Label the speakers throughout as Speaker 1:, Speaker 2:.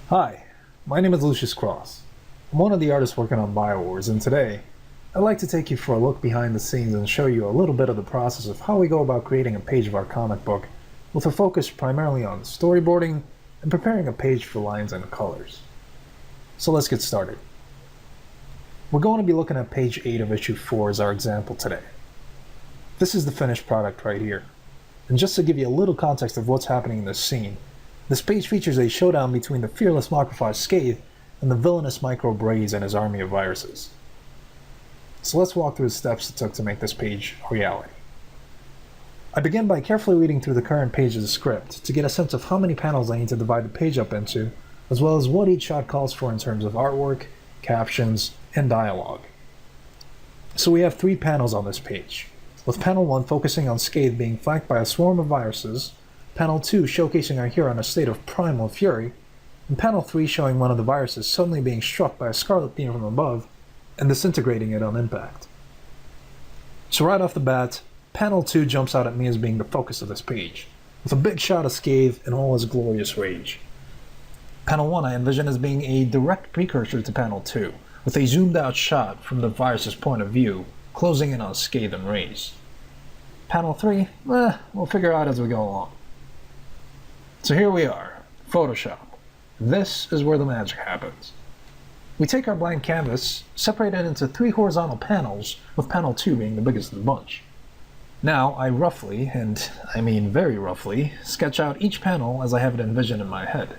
Speaker 1: Hi, my name is Lucius Cross. I'm one of the artists working on Biowars, and today, I'd like to take you for a look behind the scenes and show you a little bit of the process of how we go about creating a page of our comic book, with a focus primarily on storyboarding and preparing a page for lines and colors. So let's get started. We're going to be looking at page 8 of issue 4 as our example today. This is the finished product right here. And just to give you a little context of what's happening in this scene, this page features a showdown between the fearless macrophage Scathe and the villainous microbe Rays and his army of viruses. So let's walk through the steps it took to make this page a reality. I begin by carefully reading through the current page of the script to get a sense of how many panels I need to divide the page up into, as well as what each shot calls for in terms of artwork, captions, and dialogue. So we have 3 panels on this page, with panel 1 focusing on Scathe being flanked by a swarm of viruses, panel 2 showcasing our hero in a state of primal fury, and panel 3 showing one of the viruses suddenly being struck by a scarlet beam from above and disintegrating it on impact. So right off the bat, panel 2 jumps out at me as being the focus of this page, with a big shot of Scathe in all his glorious rage. Panel 1 I envision as being a direct precursor to panel 2, with a zoomed out shot from the virus's point of view, closing in on Scathe and Rays. Panel 3, we'll figure out as we go along. So here we are, Photoshop. This is where the magic happens. We take our blank canvas, separate it into 3 horizontal panels, with panel 2 being the biggest of the bunch. Now I roughly, and I mean very roughly, sketch out each panel as I have it envisioned in my head.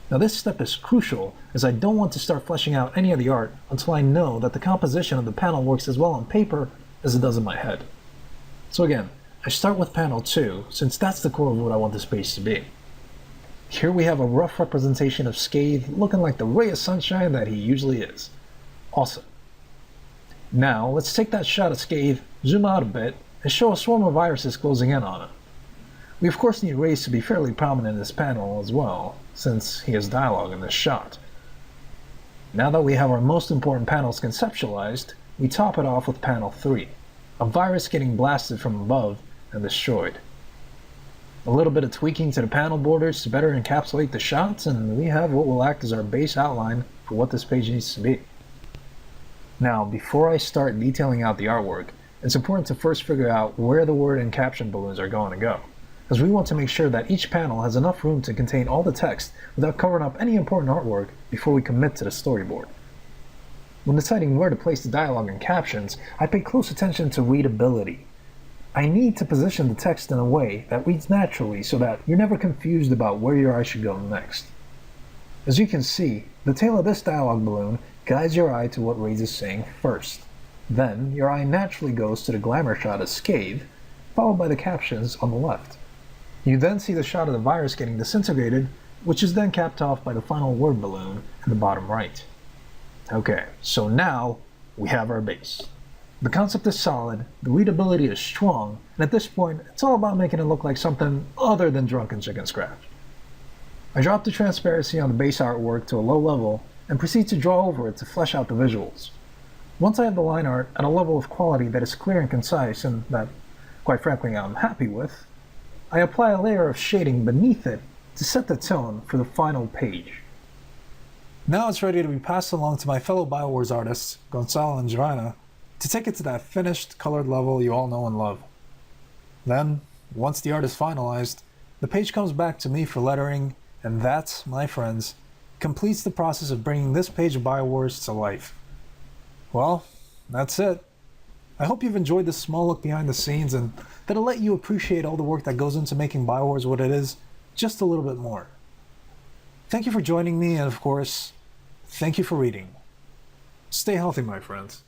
Speaker 1: Now this step is crucial, as I don't want to start fleshing out any of the art until I know that the composition of the panel works as well on paper as it does in my head. So again, I start with panel 2, since that's the core of what I want this page to be. Here we have a rough representation of Scathe looking like the ray of sunshine that he usually is. Awesome. Now let's take that shot of Scathe, zoom out a bit, and show a swarm of viruses closing in on him. We of course need Rays to be fairly prominent in this panel as well, since he has dialogue in this shot. Now that we have our most important panels conceptualized, we top it off with panel 3, a virus getting blasted from above and destroyed. A little bit of tweaking to the panel borders to better encapsulate the shots, and we have what will act as our base outline for what this page needs to be. Now, before I start detailing out the artwork, it's important to first figure out where the word and caption balloons are going to go, as we want to make sure that each panel has enough room to contain all the text without covering up any important artwork before we commit to the storyboard. When deciding where to place the dialogue and captions, I pay close attention to readability. I need to position the text in a way that reads naturally so that you're never confused about where your eye should go next. As you can see, the tail of this dialogue balloon guides your eye to what Rays is saying first. Then, your eye naturally goes to the glamour shot of Scathe, followed by the captions on the left. You then see the shot of the virus getting disintegrated, which is then capped off by the final word balloon in the bottom right. Okay, so now we have our base. The concept is solid, the readability is strong, and at this point, it's all about making it look like something other than drunken chicken scratch. I drop the transparency on the base artwork to a low level and proceed to draw over it to flesh out the visuals. Once I have the line art at a level of quality that is clear and concise and that, quite frankly, I'm happy with, I apply a layer of shading beneath it to set the tone for the final page. Now it's ready to be passed along to my fellow Biowars artists, Gonzalo and Joanna, to take it to that finished, colored level you all know and love. Then, once the art is finalized, the page comes back to me for lettering, and that, my friends, completes the process of bringing this page of Biowars to life. Well, that's it. I hope you've enjoyed this small look behind the scenes and that it'll let you appreciate all the work that goes into making Biowars what it is just a little bit more. Thank you for joining me, and of course, thank you for reading. Stay healthy, my friends.